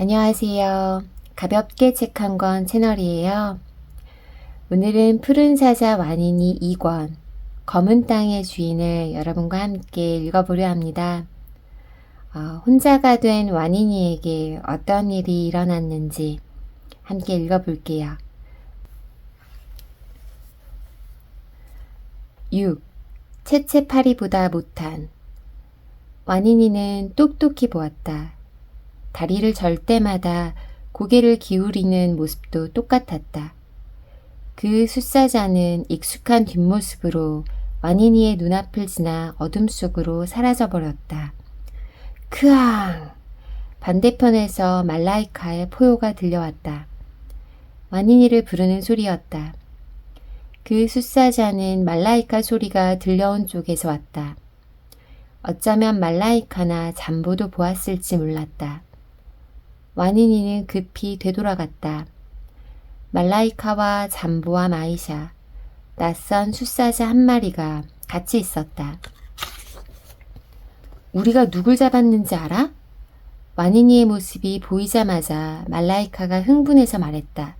안녕하세요. 가볍게 책 한 권 채널이에요. 오늘은 푸른 사자 완인이 2권 검은 땅의 주인을 여러분과 함께 읽어보려 합니다. 혼자가 된 완인이에게 어떤 일이 일어났는지 함께 읽어볼게요. 6. 채채파리보다 못한 완인이는 똑똑히 보았다. 다리를 절 때마다 고개를 기울이는 모습도 똑같았다. 그 숫사자는 익숙한 뒷모습으로 완인이의 눈앞을 지나 어둠 속으로 사라져버렸다. 크앙! 반대편에서 말라이카의 포효가 들려왔다. 완인이를 부르는 소리였다. 그 숫사자는 말라이카 소리가 들려온 쪽에서 왔다. 어쩌면 말라이카나 잠보도 보았을지 몰랐다. 완인이는 급히 되돌아갔다. 말라이카와 잠보와 마이샤, 낯선 숫사자 한 마리가 같이 있었다. 우리가 누굴 잡았는지 알아? 완인이의 모습이 보이자마자 말라이카가 흥분해서 말했다.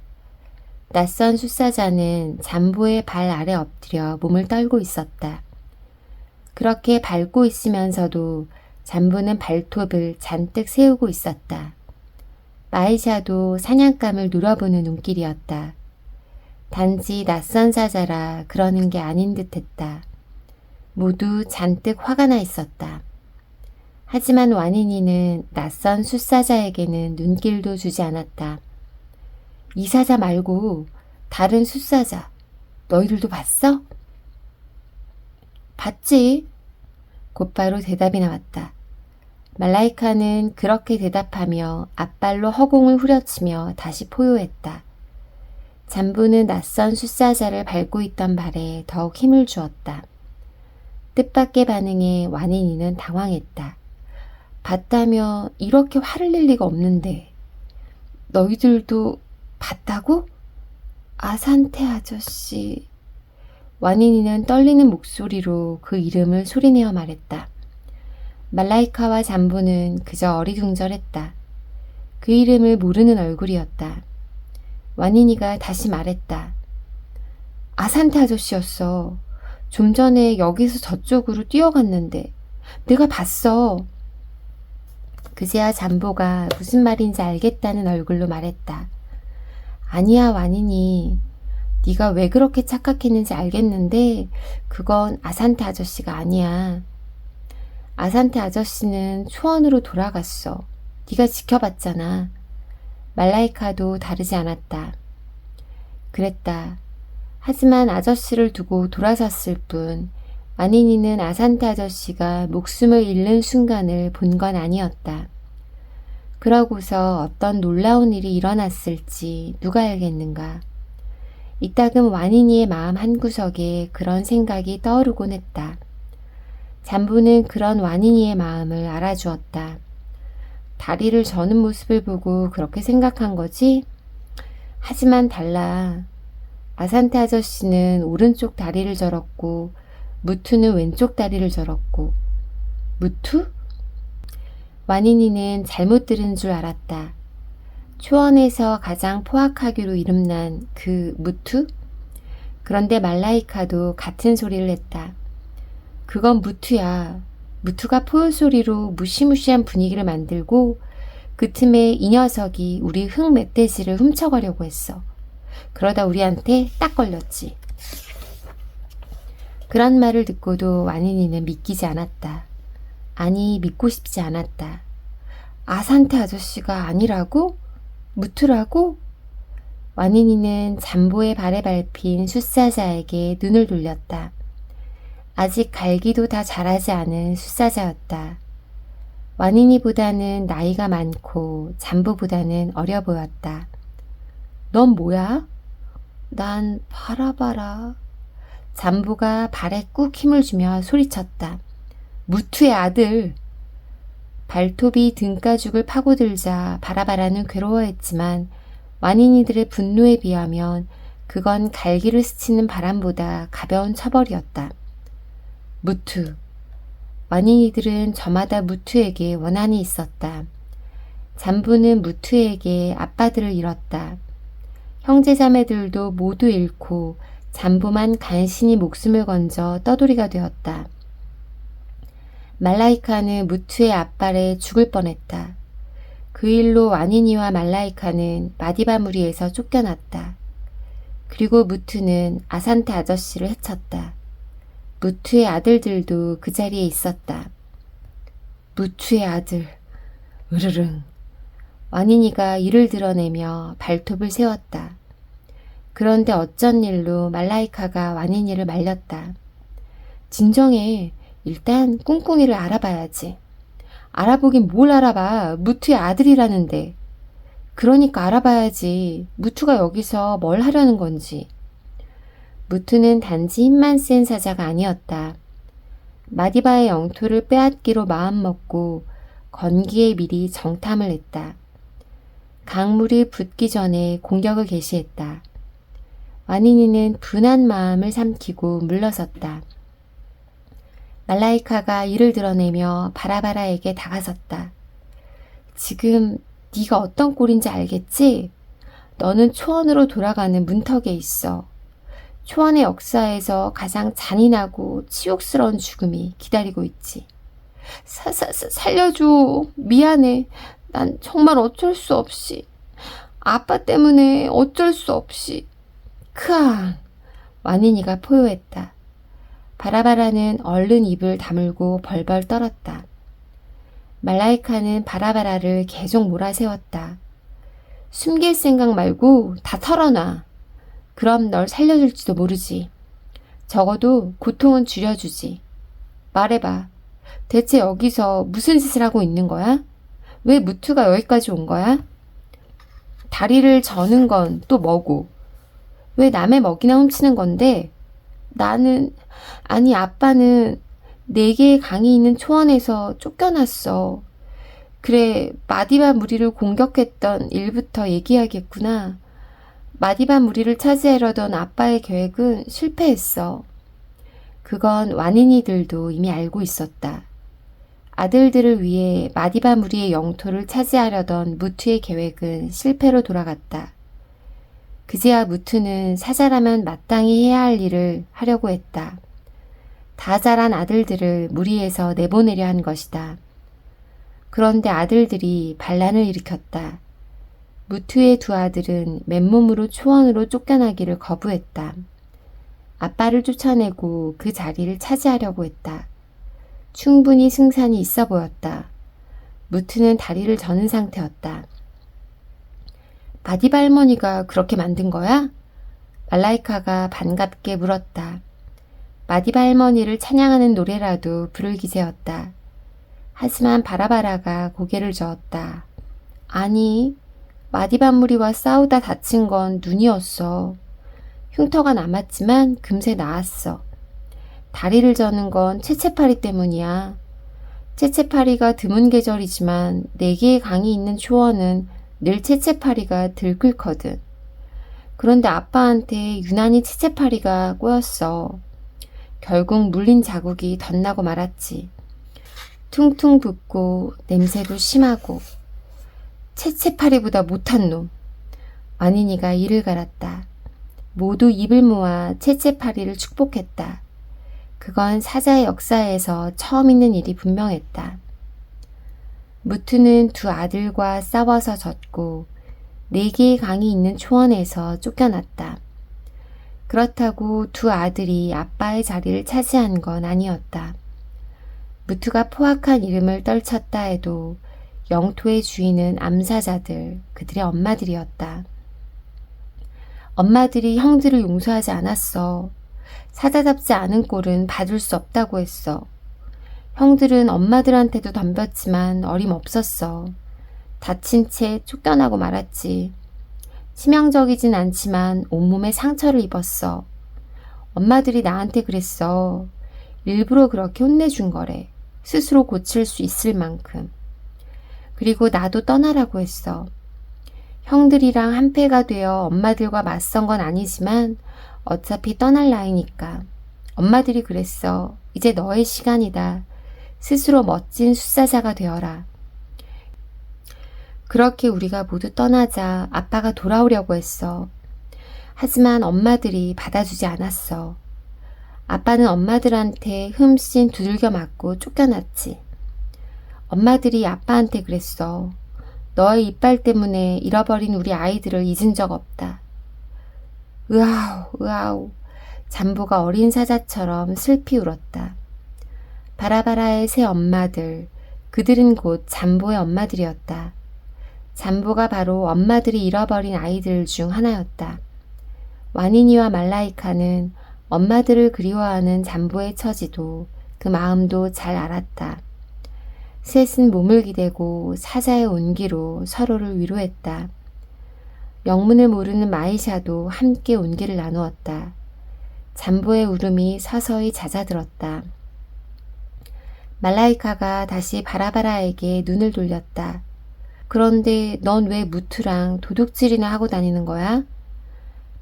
낯선 숫사자는 잠보의 발 아래 엎드려 몸을 떨고 있었다. 그렇게 밟고 있으면서도 잠보는 발톱을 잔뜩 세우고 있었다. 마이샤도 사냥감을 눌어보는 눈길이었다. 단지 낯선 사자라 그러는 게 아닌 듯했다. 모두 잔뜩 화가 나 있었다. 하지만 완인이는 낯선 숫사자에게는 눈길도 주지 않았다. 이 사자 말고 다른 숫사자, 너희들도 봤어? 봤지? 곧바로 대답이 나왔다. 말라이카는 그렇게 대답하며 앞발로 허공을 후려치며 다시 포효했다. 잠부는 낯선 숫사자를 밟고 있던 발에 더욱 힘을 주었다. 뜻밖의 반응에 완인이는 당황했다. 봤다며 이렇게 화를 낼 리가 없는데. 너희들도 봤다고? 아산테 아저씨. 완인이는 떨리는 목소리로 그 이름을 소리내어 말했다. 말라이카와 잠보는 그저 어리둥절했다. 그 이름을 모르는 얼굴이었다. 완인이가 다시 말했다. 아산테 아저씨였어. 좀 전에 여기서 저쪽으로 뛰어갔는데 내가 봤어. 그제야 잠보가 무슨 말인지 알겠다는 얼굴로 말했다. 아니야 완인이. 네가 왜 그렇게 착각했는지 알겠는데 그건 아산테 아저씨가 아니야. 아산테 아저씨는 초원으로 돌아갔어. 네가 지켜봤잖아. 말라이카도 다르지 않았다. 그랬다. 하지만 아저씨를 두고 돌아섰을 뿐 완인이는 아산테 아저씨가 목숨을 잃는 순간을 본 건 아니었다. 그러고서 어떤 놀라운 일이 일어났을지 누가 알겠는가. 이따금 완인이의 마음 한구석에 그런 생각이 떠오르곤 했다. 잠부는 그런 완인이의 마음을 알아주었다. 다리를 저는 모습을 보고 그렇게 생각한 거지? 하지만 달라. 아산테 아저씨는 오른쪽 다리를 절었고 무투는 왼쪽 다리를 절었고. 무투? 완인이는 잘못 들은 줄 알았다. 초원에서 가장 포악하기로 이름난 그 무투? 그런데 말라이카도 같은 소리를 했다. 그건 무투야. 무투가 포효소리로 무시무시한 분위기를 만들고 그 틈에 이 녀석이 우리 흙 멧돼지를 훔쳐가려고 했어. 그러다 우리한테 딱 걸렸지. 그런 말을 듣고도 완인이는 믿기지 않았다. 아니 믿고 싶지 않았다. 아산테 아저씨가 아니라고? 무투라고? 완인이는 잠보의 발에 밟힌 숫사자에게 눈을 돌렸다. 아직 갈기도 다 자라지 않은 숫사자였다. 완인이보다는 나이가 많고 잠보보다는 어려 보였다. 넌 뭐야? 난 바라바라. 잠보가 발에 꾹 힘을 주며 소리쳤다. 무투의 아들. 발톱이 등가죽을 파고들자 바라바라는 괴로워했지만 완인이들의 분노에 비하면 그건 갈기를 스치는 바람보다 가벼운 처벌이었다. 무투. 완인이들은 저마다 무투에게 원한이 있었다. 잔부는 무투에게 아빠들을 잃었다. 형제자매들도 모두 잃고 잔부만 간신히 목숨을 건져 떠돌이가 되었다. 말라이카는 무투의 앞발에 죽을 뻔했다. 그 일로 와니니와 말라이카는 마디바 무리에서 쫓겨났다. 그리고 무투는 아산테 아저씨를 해쳤다. 무투의 아들들도 그 자리에 있었다. 무투의 아들, 으르릉. 와니니가 이를 드러내며 발톱을 세웠다. 그런데 어쩐 일로 말라이카가 와니니를 말렸다. 진정해. 일단 꿍꿍이를 알아봐야지. 알아보긴 뭘 알아봐. 무투의 아들이라는데. 그러니까 알아봐야지. 무투가 여기서 뭘 하려는 건지. 무투는 단지 힘만 센 사자가 아니었다. 마디바의 영토를 빼앗기로 마음먹고 건기에 미리 정탐을 했다. 강물이 붓기 전에 공격을 개시했다. 와니니는 분한 마음을 삼키고 물러섰다. 말라이카가 이를 드러내며 바라바라에게 다가섰다. 지금 네가 어떤 꼴인지 알겠지? 너는 초원으로 돌아가는 문턱에 있어. 초원의 역사에서 가장 잔인하고 치욕스러운 죽음이 기다리고 있지. 살려줘. 미안해. 난 정말 어쩔 수 없이. 아빠 때문에 어쩔 수 없이. 크앙. 와니니가 포효했다. 바라바라는 얼른 입을 다물고 벌벌 떨었다. 말라이카는 바라바라를 계속 몰아세웠다. 숨길 생각 말고 다 털어놔. 그럼 널 살려줄지도 모르지. 적어도 고통은 줄여주지. 말해봐. 대체 여기서 무슨 짓을 하고 있는 거야? 왜 무투가 여기까지 온 거야? 다리를 저는 건 또 뭐고? 왜 남의 먹이나 훔치는 건데? 아빠는 4개의 강이 있는 초원에서 쫓겨났어. 그래, 마디바 무리를 공격했던 일부터 얘기하겠구나. 마디바 무리를 차지하려던 아빠의 계획은 실패했어. 그건 와니니들도 이미 알고 있었다. 아들들을 위해 마디바 무리의 영토를 차지하려던 무투의 계획은 실패로 돌아갔다. 그제야 무투는 사자라면 마땅히 해야 할 일을 하려고 했다. 다 자란 아들들을 무리에서 내보내려 한 것이다. 그런데 아들들이 반란을 일으켰다. 무투의 2 아들은 맨몸으로 초원으로 쫓겨나기를 거부했다. 아빠를 쫓아내고 그 자리를 차지하려고 했다. 충분히 승산이 있어 보였다. 무투는 다리를 저는 상태였다. 마디바 할머니가 그렇게 만든 거야? 말라이카가 반갑게 물었다. 마디바 할머니를 찬양하는 노래라도 부를 기세였다. 하지만 바라바라가 고개를 저었다. 아니, 마디바 무리와 싸우다 다친 건 눈이었어. 흉터가 남았지만 금세 나았어. 다리를 저는 건 채채파리 때문이야. 채채파리가 드문 계절이지만 4개의 강이 있는 초원은 늘 채채파리가 들끓거든. 그런데 아빠한테 유난히 채채파리가 꼬였어. 결국 물린 자국이 덧나고 말았지. 퉁퉁 붓고 냄새도 심하고. 채채파리보다 못한 놈. 와니니가 이를 갈았다. 모두 입을 모아 채채파리를 축복했다. 그건 사자의 역사에서 처음 있는 일이 분명했다. 무투는 2 아들과 싸워서 졌고 4개의 강이 있는 초원에서 쫓겨났다. 그렇다고 2 아들이 아빠의 자리를 차지한 건 아니었다. 무투가 포악한 이름을 떨쳤다 해도 영토의 주인은 암사자들, 그들의 엄마들이었다. 엄마들이 형들을 용서하지 않았어. 사자답지 않은 꼴은 봐줄 수 없다고 했어. 형들은 엄마들한테도 덤볐지만 어림없었어. 다친 채 쫓겨나고 말았지. 치명적이진 않지만 온몸에 상처를 입었어. 엄마들이 나한테 그랬어. 일부러 그렇게 혼내준 거래. 스스로 고칠 수 있을 만큼. 그리고 나도 떠나라고 했어. 형들이랑 한패가 되어 엄마들과 맞선 건 아니지만 어차피 떠날 나이니까. 엄마들이 그랬어. 이제 너의 시간이다. 스스로 멋진 숫사자가 되어라. 그렇게 우리가 모두 떠나자 아빠가 돌아오려고 했어. 하지만 엄마들이 받아주지 않았어. 아빠는 엄마들한테 흠씬 두들겨 맞고 쫓겨났지. 엄마들이 아빠한테 그랬어. 너의 이빨 때문에 잃어버린 우리 아이들을 잊은 적 없다. 으아우, 으아우. 잠보가 어린 사자처럼 슬피 울었다. 바라바라의 새 엄마들, 그들은 곧 잠보의 엄마들이었다. 잠보가 바로 엄마들이 잃어버린 아이들 중 하나였다. 와니니와 말라이카는 엄마들을 그리워하는 잠보의 처지도 그 마음도 잘 알았다. 셋은 몸을 기대고 사자의 온기로 서로를 위로했다. 영문을 모르는 마이샤도 함께 온기를 나누었다. 잠보의 울음이 서서히 잦아들었다. 말라이카가 다시 바라바라에게 눈을 돌렸다. 그런데 넌 왜 무투랑 도둑질이나 하고 다니는 거야?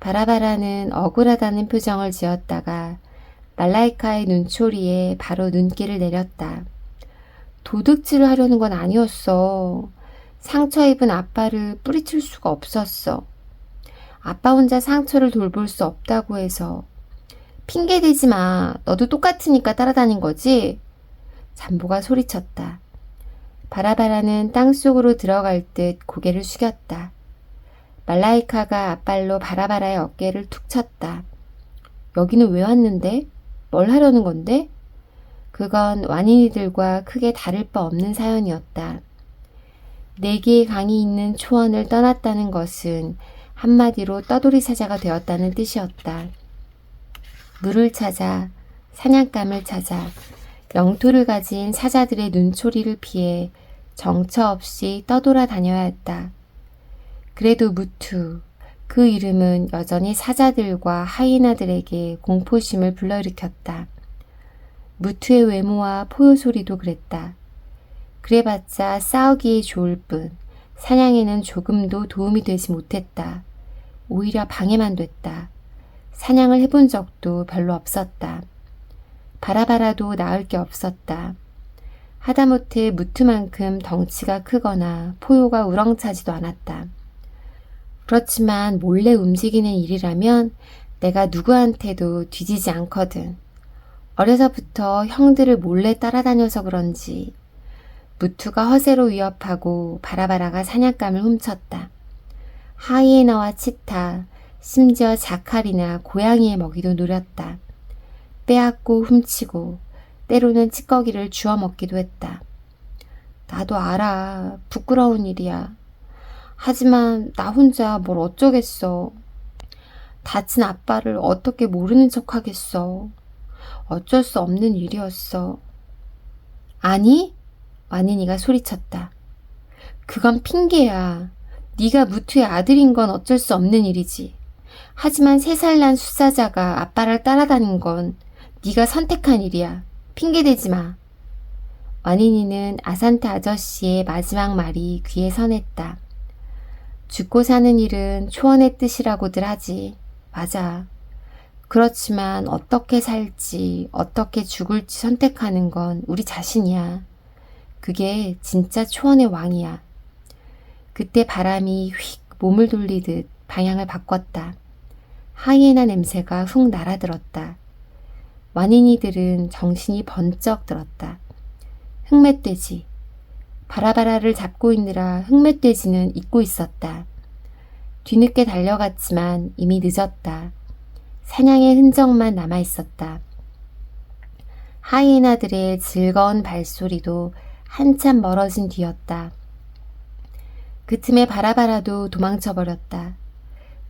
바라바라는 억울하다는 표정을 지었다가 말라이카의 눈초리에 바로 눈길을 내렸다. 도둑질을 하려는 건 아니었어. 상처 입은 아빠를 뿌리칠 수가 없었어. 아빠 혼자 상처를 돌볼 수 없다고 해서. 핑계대지 마. 너도 똑같으니까 따라다닌 거지? 잠보가 소리쳤다. 바라바라는 땅속으로 들어갈 듯 고개를 숙였다. 말라이카가 앞발로 바라바라의 어깨를 툭 쳤다. 여기는 왜 왔는데? 뭘 하려는 건데? 그건 와니니들과 크게 다를 바 없는 사연이었다. 4개의 강이 있는 초원을 떠났다는 것은 한마디로 떠돌이 사자가 되었다는 뜻이었다. 물을 찾아, 사냥감을 찾아, 영토를 가진 사자들의 눈초리를 피해 정처 없이 떠돌아 다녀야 했다. 그래도 무투, 그 이름은 여전히 사자들과 하이에나들에게 공포심을 불러일으켰다. 무투의 외모와 포효 소리도 그랬다. 그래봤자 싸우기에 좋을 뿐 사냥에는 조금도 도움이 되지 못했다. 오히려 방해만 됐다. 사냥을 해본 적도 별로 없었다. 바라바라도 나을 게 없었다. 하다못해 무투만큼 덩치가 크거나 포효가 우렁차지도 않았다. 그렇지만 몰래 움직이는 일이라면 내가 누구한테도 뒤지지 않거든. 어려서부터 형들을 몰래 따라다녀서 그런지 무투가 허세로 위협하고 바라바라가 사냥감을 훔쳤다. 하이에나와 치타, 심지어 자칼이나 고양이의 먹이도 노렸다. 빼앗고 훔치고 때로는 찌꺼기를 주워 먹기도 했다. 나도 알아. 부끄러운 일이야. 하지만 나 혼자 뭘 어쩌겠어. 다친 아빠를 어떻게 모르는 척 하겠어. 어쩔 수 없는 일이었어. 아니? 와니니가 소리쳤다. 그건 핑계야. 네가 무투의 아들인 건 어쩔 수 없는 일이지. 하지만 3살 난 숫사자가 아빠를 따라다닌 건 네가 선택한 일이야. 핑계대지 마. 와니니는 아산테 아저씨의 마지막 말이 귀에 선했다. 죽고 사는 일은 초원의 뜻이라고들 하지. 맞아. 그렇지만 어떻게 살지, 어떻게 죽을지 선택하는 건 우리 자신이야. 그게 진짜 초원의 왕이야. 그때 바람이 휙 몸을 돌리듯 방향을 바꿨다. 하이에나 냄새가 훅 날아들었다. 와니니들은 정신이 번쩍 들었다. 흑멧돼지. 바라바라를 잡고 있느라 흑멧돼지는 잊고 있었다. 뒤늦게 달려갔지만 이미 늦었다. 사냥의 흔적만 남아있었다. 하이에나들의 즐거운 발소리도 한참 멀어진 뒤였다. 그 틈에 바라바라도 도망쳐버렸다.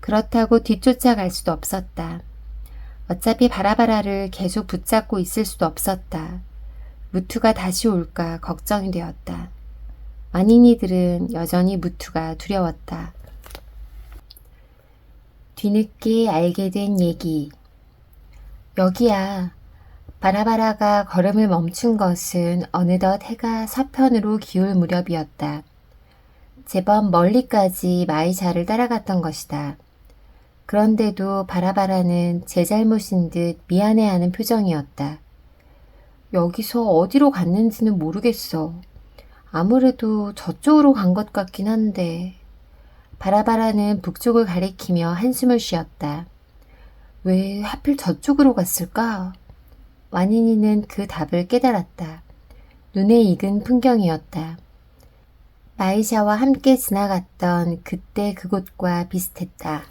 그렇다고 뒤쫓아갈 수도 없었다. 어차피 바라바라를 계속 붙잡고 있을 수도 없었다. 무투가 다시 올까 걱정이 되었다. 와니니들은 여전히 무투가 두려웠다. 뒤늦게 알게 된 얘기. 여기야. 바라바라가 걸음을 멈춘 것은 어느덧 해가 서편으로 기울 무렵이었다. 제법 멀리까지 마이샤를 따라갔던 것이다. 그런데도 바라바라는 제 잘못인 듯 미안해하는 표정이었다. 여기서 어디로 갔는지는 모르겠어. 아무래도 저쪽으로 간 것 같긴 한데. 바라바라는 북쪽을 가리키며 한숨을 쉬었다. 왜 하필 저쪽으로 갔을까? 와니니는 그 답을 깨달았다. 눈에 익은 풍경이었다. 마이샤와 함께 지나갔던 그때 그곳과 비슷했다.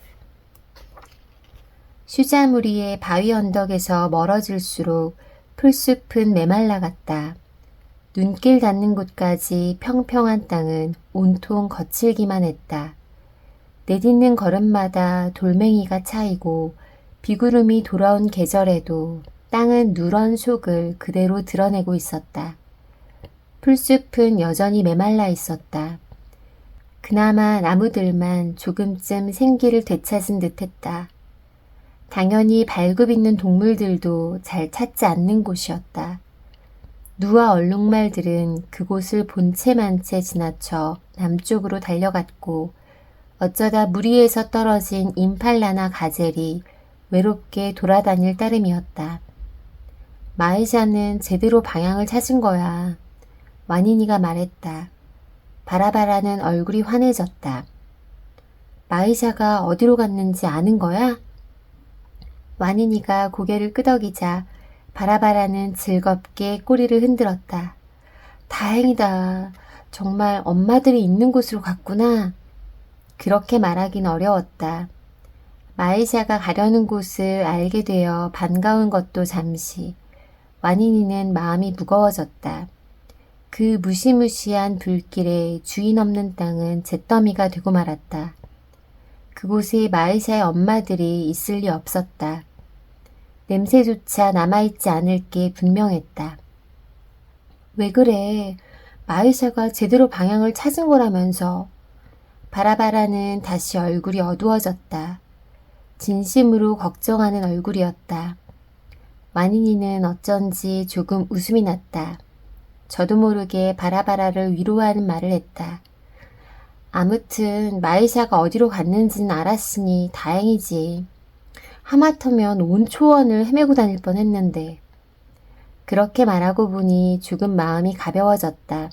슈자무리의 바위 언덕에서 멀어질수록 풀숲은 메말라갔다. 눈길 닿는 곳까지 평평한 땅은 온통 거칠기만 했다. 내딛는 걸음마다 돌멩이가 차이고 비구름이 돌아온 계절에도 땅은 누런 속을 그대로 드러내고 있었다. 풀숲은 여전히 메말라 있었다. 그나마 나무들만 조금쯤 생기를 되찾은 듯했다. 당연히 발굽 있는 동물들도 잘 찾지 않는 곳이었다. 누와 얼룩말들은 그곳을 본체만 채 지나쳐 남쪽으로 달려갔고 어쩌다 무리에서 떨어진 임팔라나 가젤이 외롭게 돌아다닐 따름이었다. 마이샤는 제대로 방향을 찾은 거야. 와니니가 말했다. 바라바라는 얼굴이 환해졌다. 마이샤가 어디로 갔는지 아는 거야? 와니니가 고개를 끄덕이자 바라바라는 즐겁게 꼬리를 흔들었다. 다행이다. 정말 엄마들이 있는 곳으로 갔구나. 그렇게 말하긴 어려웠다. 마이샤가 가려는 곳을 알게 되어 반가운 것도 잠시. 와니니는 마음이 무거워졌다. 그 무시무시한 불길에 주인 없는 땅은 잿더미가 되고 말았다. 그곳에 마이샤의 엄마들이 있을 리 없었다. 냄새조차 남아있지 않을 게 분명했다. 왜 그래? 마이샤가 제대로 방향을 찾은 거라면서. 바라바라는 다시 얼굴이 어두워졌다. 진심으로 걱정하는 얼굴이었다. 와니니는 어쩐지 조금 웃음이 났다. 저도 모르게 바라바라를 위로하는 말을 했다. 아무튼 마이샤가 어디로 갔는지는 알았으니 다행이지. 하마터면 온 초원을 헤매고 다닐 뻔했는데. 그렇게 말하고 보니 조금 마음이 가벼워졌다.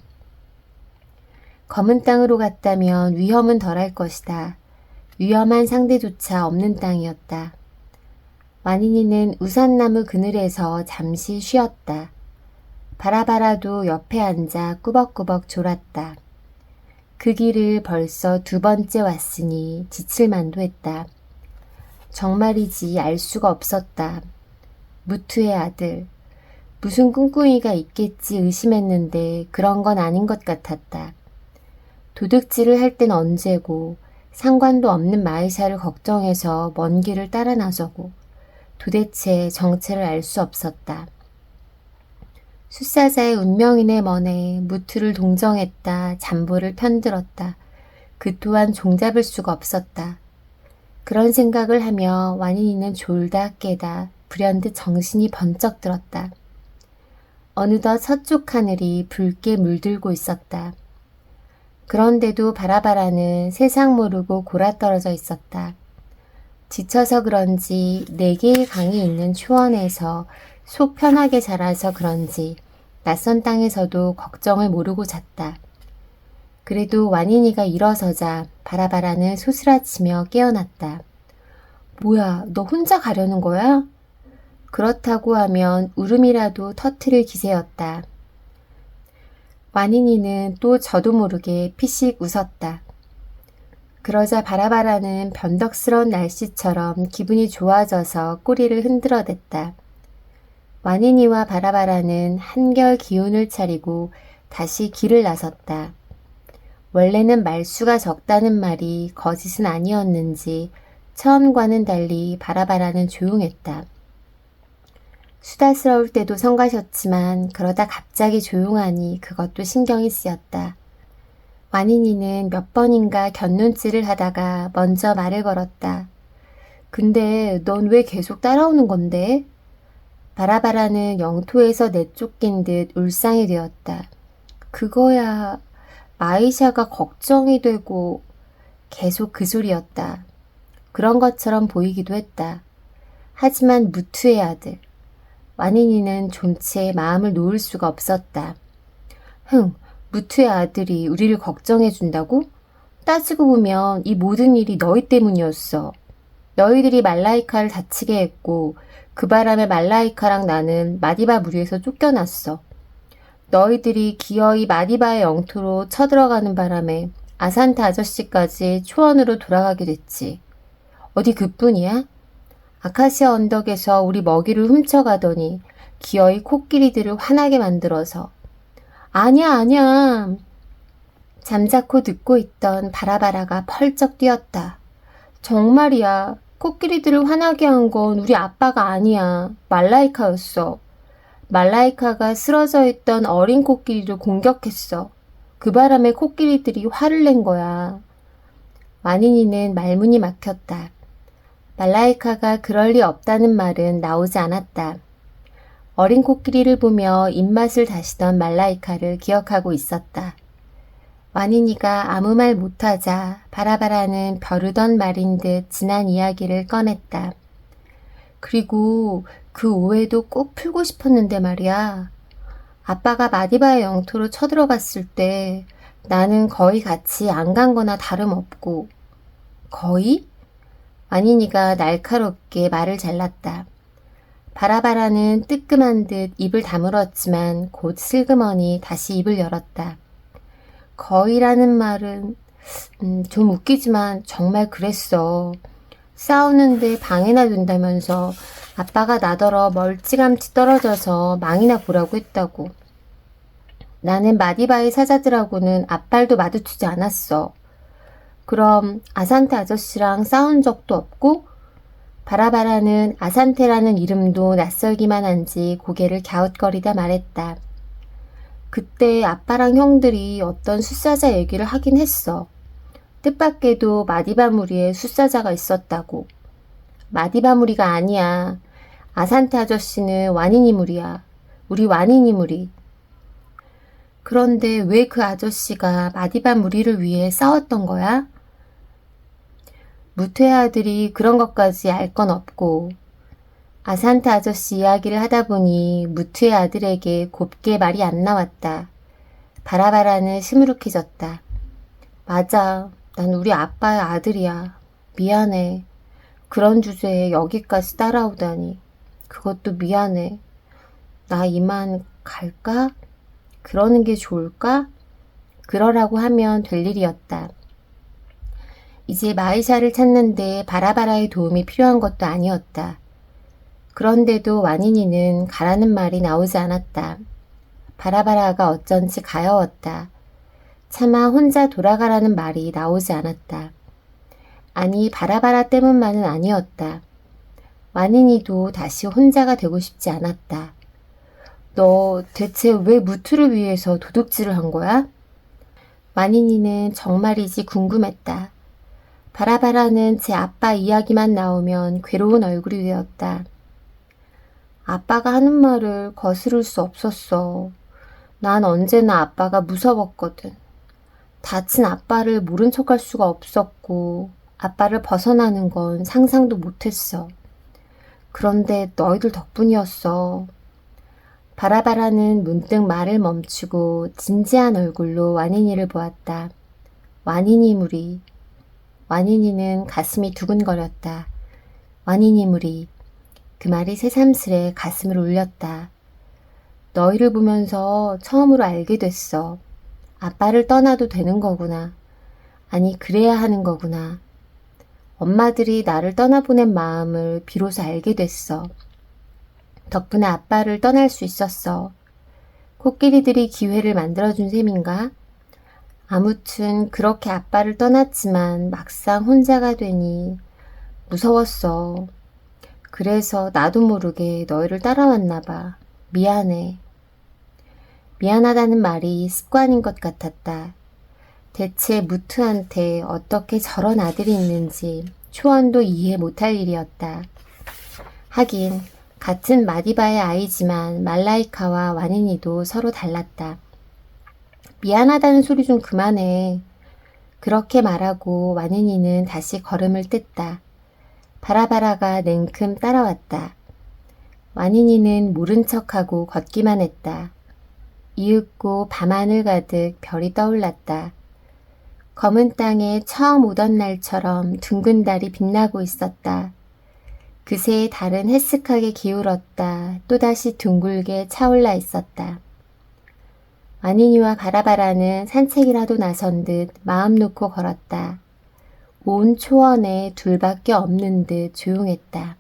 검은 땅으로 갔다면 위험은 덜할 것이다. 위험한 상대조차 없는 땅이었다. 와니니는 우산나무 그늘에서 잠시 쉬었다. 바라바라도 옆에 앉아 꾸벅꾸벅 졸았다. 그 길을 벌써 2번째 왔으니 지칠만도 했다. 정말이지 알 수가 없었다. 무투의 아들. 무슨 꿍꿍이가 있겠지 의심했는데 그런 건 아닌 것 같았다. 도둑질을 할 땐 언제고 상관도 없는 마이샤를 걱정해서 먼 길을 따라 나서고 도대체 정체를 알 수 없었다. 숫사자의 운명이네 뭐네 무투를 동정했다. 잠보를 편들었다. 그 또한 종잡을 수가 없었다. 그런 생각을 하며 와니니는 졸다 깨다 불현듯 정신이 번쩍 들었다. 어느덧 서쪽 하늘이 붉게 물들고 있었다. 그런데도 바라바라는 세상 모르고 골아떨어져 있었다. 지쳐서 그런지 4개의 강이 있는 초원에서 속 편하게 자라서 그런지 낯선 땅에서도 걱정을 모르고 잤다. 그래도 와니니가 일어서자 바라바라는 소스라치며 깨어났다. 뭐야, 너 혼자 가려는 거야? 그렇다고 하면 울음이라도 터트릴 기세였다. 와니니는 또 저도 모르게 피식 웃었다. 그러자 바라바라는 변덕스러운 날씨처럼 기분이 좋아져서 꼬리를 흔들어댔다. 와니니와 바라바라는 한결 기운을 차리고 다시 길을 나섰다. 원래는 말수가 적다는 말이 거짓은 아니었는지 처음과는 달리 바라바라는 조용했다. 수다스러울 때도 성가셨지만 그러다 갑자기 조용하니 그것도 신경이 쓰였다. 와니니는 몇 번인가 곁눈질을 하다가 먼저 말을 걸었다. 근데 넌 왜 계속 따라오는 건데? 바라바라는 영토에서 내쫓긴 듯 울상이 되었다. 그거야 마이샤가 걱정이 되고 계속 그 소리였다. 그런 것처럼 보이기도 했다. 하지만 무투의 아들. 와니니는 존체 마음을 놓을 수가 없었다. 무트의 아들이 우리를 걱정해준다고? 따지고 보면 이 모든 일이 너희 때문이었어. 너희들이 말라이카를 다치게 했고 그 바람에 말라이카랑 나는 마디바 무리에서 쫓겨났어. 너희들이 기어이 마디바의 영토로 쳐들어가는 바람에 아산타 아저씨까지 초원으로 돌아가게 됐지. 어디 그뿐이야? 아카시아 언덕에서 우리 먹이를 훔쳐가더니 기어이 코끼리들을 화나게 만들어서. 아니야, 아니야. 잠자코 듣고 있던 바라바라가 펄쩍 뛰었다. 정말이야. 코끼리들을 화나게 한 건 우리 아빠가 아니야. 말라이카였어. 말라이카가 쓰러져 있던 어린 코끼리를 공격했어. 그 바람에 코끼리들이 화를 낸 거야. 마니니는 말문이 막혔다. 말라이카가 그럴 리 없다는 말은 나오지 않았다. 어린 코끼리를 보며 입맛을 다시던 말라이카를 기억하고 있었다. 마니니가 아무 말 못하자 바라바라는 벼르던 말인 듯 지난 이야기를 꺼냈다. 그리고 그 오해도 꼭 풀고 싶었는데 말이야. 아빠가 마디바의 영토로 쳐들어갔을 때 나는 거의 같이 안 간 거나 다름없고. 거의? 마니니가 날카롭게 말을 잘랐다. 바라바라는 뜨끔한 듯 입을 다물었지만 곧 슬그머니 다시 입을 열었다. 거의라는 말은 좀 웃기지만 정말 그랬어. 싸우는데 방해나 된다면서 아빠가 나더러 멀찌감치 떨어져서 망이나 보라고 했다고. 나는 마디바의 사자들하고는 앞발도 마주치지 않았어. 그럼 아산테 아저씨랑 싸운 적도 없고? 바라바라는 아산테라는 이름도 낯설기만 한지 고개를 갸웃거리다 말했다. 그때 아빠랑 형들이 어떤 숫사자 얘기를 하긴 했어. 뜻밖에도 마디바 무리에 숫사자가 있었다고. 마디바 무리가 아니야. 아산테 아저씨는 와니니 무리야. 우리 와니니 무리. 그런데 왜 그 아저씨가 마디바 무리를 위해 싸웠던 거야? 무트의 아들이 그런 것까지 알 건 없고. 아산테 아저씨 이야기를 하다 보니 무트의 아들에게 곱게 말이 안 나왔다. 바라바라는 시무룩해졌다. 맞아. 난 우리 아빠의 아들이야. 미안해. 그런 주제에 여기까지 따라오다니. 그것도 미안해. 나 이만 갈까? 그러는 게 좋을까? 그러라고 하면 될 일이었다. 이제 마이샤를 찾는데 바라바라의 도움이 필요한 것도 아니었다. 그런데도 와니니는 가라는 말이 나오지 않았다. 바라바라가 어쩐지 가여웠다. 차마 혼자 돌아가라는 말이 나오지 않았다. 아니, 바라바라 때문만은 아니었다. 와니니도 다시 혼자가 되고 싶지 않았다. 너 대체 왜 무트를 위해서 도둑질을 한 거야? 와니니는 정말이지 궁금했다. 바라바라는 제 아빠 이야기만 나오면 괴로운 얼굴이 되었다. 아빠가 하는 말을 거스를 수 없었어. 난 언제나 아빠가 무서웠거든. 다친 아빠를 모른 척할 수가 없었고 아빠를 벗어나는 건 상상도 못했어. 그런데 너희들 덕분이었어. 바라바라는 문득 말을 멈추고 진지한 얼굴로 와니니를 보았다. 와니니 무리. 와니니는 가슴이 두근거렸다. 와니니 무리. 그 말이 새삼스레 가슴을 울렸다. 너희를 보면서 처음으로 알게 됐어. 아빠를 떠나도 되는 거구나. 아니, 그래야 하는 거구나. 엄마들이 나를 떠나보낸 마음을 비로소 알게 됐어. 덕분에 아빠를 떠날 수 있었어. 코끼리들이 기회를 만들어준 셈인가? 아무튼 그렇게 아빠를 떠났지만 막상 혼자가 되니 무서웠어. 그래서 나도 모르게 너희를 따라왔나 봐. 미안해. 미안하다는 말이 습관인 것 같았다. 대체 무트한테 어떻게 저런 아들이 있는지 초원도 이해 못할 일이었다. 하긴 같은 마디바의 아이지만 말라이카와 와니니도 서로 달랐다. 미안하다는 소리 좀 그만해. 그렇게 말하고 와니니는 다시 걸음을 뗐다. 바라바라가 냉큼 따라왔다. 와니니는 모른 척하고 걷기만 했다. 이윽고 밤하늘 가득 별이 떠올랐다. 검은 땅에 처음 오던 날처럼 둥근 달이 빛나고 있었다. 그새 달은 해쓱하게 기울었다. 또다시 둥글게 차올라 있었다. 와니니와 바라바라는 산책이라도 나선 듯 마음 놓고 걸었다. 온 초원에 둘밖에 없는 듯 조용했다.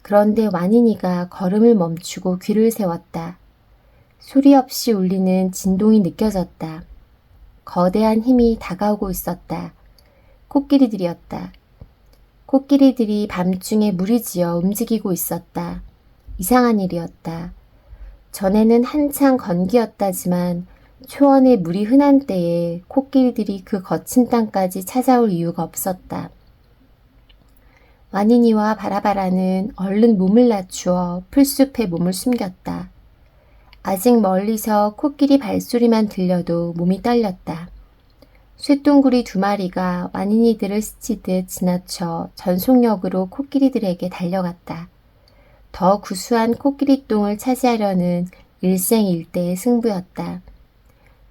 그런데 와니니가 걸음을 멈추고 귀를 세웠다. 소리 없이 울리는 진동이 느껴졌다. 거대한 힘이 다가오고 있었다. 코끼리들이었다. 코끼리들이 밤중에 무리지어 움직이고 있었다. 이상한 일이었다. 전에는 한창 건기였다지만 초원에 물이 흔한 때에 코끼리들이 그 거친 땅까지 찾아올 이유가 없었다. 와니니와 바라바라는 얼른 몸을 낮추어 풀숲에 몸을 숨겼다. 아직 멀리서 코끼리 발소리만 들려도 몸이 떨렸다. 쇠똥구리 2마리가 와니니들을 스치듯 지나쳐 전속력으로 코끼리들에게 달려갔다. 더 구수한 코끼리 똥을 차지하려는 일생일대의 승부였다.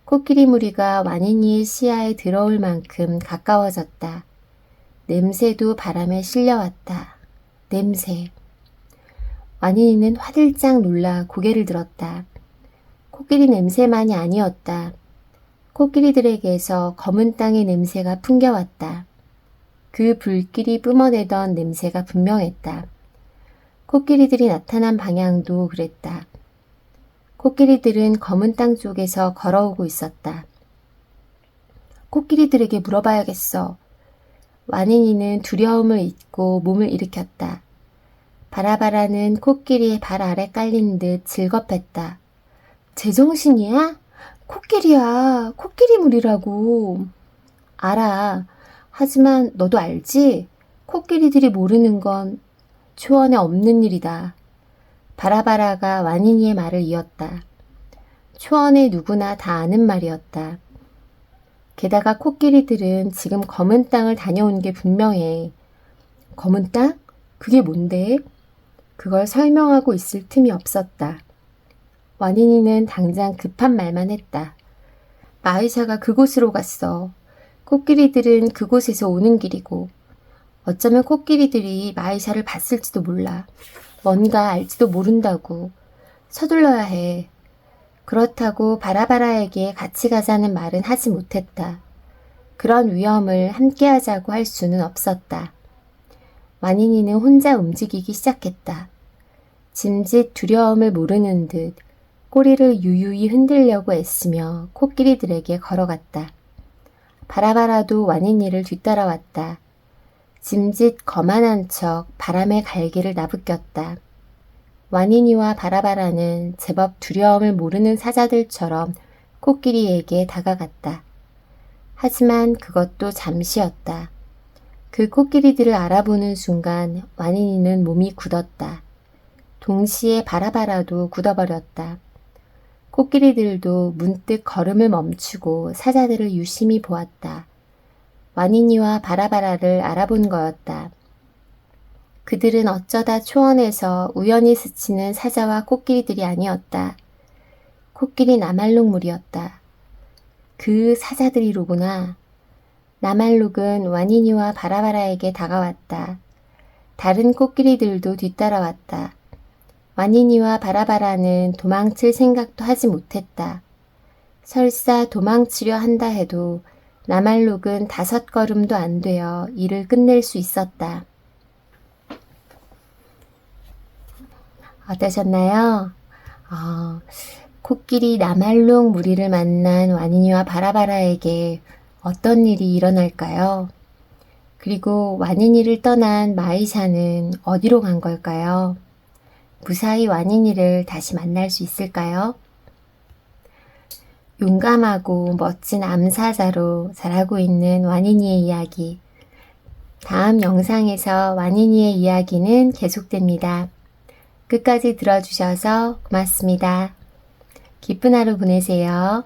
코끼리 무리가 와니니의 시야에 들어올 만큼 가까워졌다. 냄새도 바람에 실려왔다. 냄새. 와니니는 화들짝 놀라 고개를 들었다. 코끼리 냄새만이 아니었다. 코끼리들에게서 검은 땅의 냄새가 풍겨왔다. 그 불길이 뿜어내던 냄새가 분명했다. 코끼리들이 나타난 방향도 그랬다. 코끼리들은 검은 땅 쪽에서 걸어오고 있었다. 코끼리들에게 물어봐야겠어. 와니니는 두려움을 잊고 몸을 일으켰다. 바라바라는 코끼리의 발 아래 깔린 듯 질겁했다. 제정신이야? 코끼리야. 코끼리물이라고. 알아. 하지만 너도 알지? 코끼리들이 모르는 건 초원에 없는 일이다. 바라바라가 와니니의 말을 이었다. 초원에 누구나 다 아는 말이었다. 게다가 코끼리들은 지금 검은 땅을 다녀온 게 분명해. 검은 땅? 그게 뭔데? 그걸 설명하고 있을 틈이 없었다. 와니니는 당장 급한 말만 했다. 마이샤가 그곳으로 갔어. 코끼리들은 그곳에서 오는 길이고 어쩌면 코끼리들이 마이샤를 봤을지도 몰라. 뭔가 알지도 모른다고. 서둘러야 해. 그렇다고 바라바라에게 같이 가자는 말은 하지 못했다. 그런 위험을 함께하자고 할 수는 없었다. 와니니는 혼자 움직이기 시작했다. 짐짓 두려움을 모르는 듯 꼬리를 유유히 흔들려고 애쓰며 코끼리들에게 걸어갔다. 바라바라도 와니니를 뒤따라왔다. 짐짓 거만한 척 바람의 갈기를 나부꼈다. 와니니와 바라바라는 제법 두려움을 모르는 사자들처럼 코끼리에게 다가갔다. 하지만 그것도 잠시였다. 그 코끼리들을 알아보는 순간 와니니는 몸이 굳었다. 동시에 바라바라도 굳어버렸다. 코끼리들도 문득 걸음을 멈추고 사자들을 유심히 보았다. 와니니와 바라바라를 알아본 거였다. 그들은 어쩌다 초원에서 우연히 스치는 사자와 코끼리들이 아니었다. 코끼리 나말록물이었다. 그 사자들이로구나. 나말록은 와니니와 바라바라에게 다가왔다. 다른 코끼리들도 뒤따라왔다. 와니니와 바라바라는 도망칠 생각도 하지 못했다. 설사 도망치려 한다 해도 나말록은 5걸음도 안 되어 일을 끝낼 수 있었다. 어떠셨나요? 코끼리 나말록 무리를 만난 와니니와 바라바라에게 어떤 일이 일어날까요? 그리고 와니니를 떠난 마이샤는 어디로 간 걸까요? 무사히 와니니를 다시 만날 수 있을까요? 용감하고 멋진 암사자로 자라고 있는 와니니의 이야기. 다음 영상에서 와니니의 이야기는 계속됩니다. 끝까지 들어주셔서 고맙습니다. 기쁜 하루 보내세요.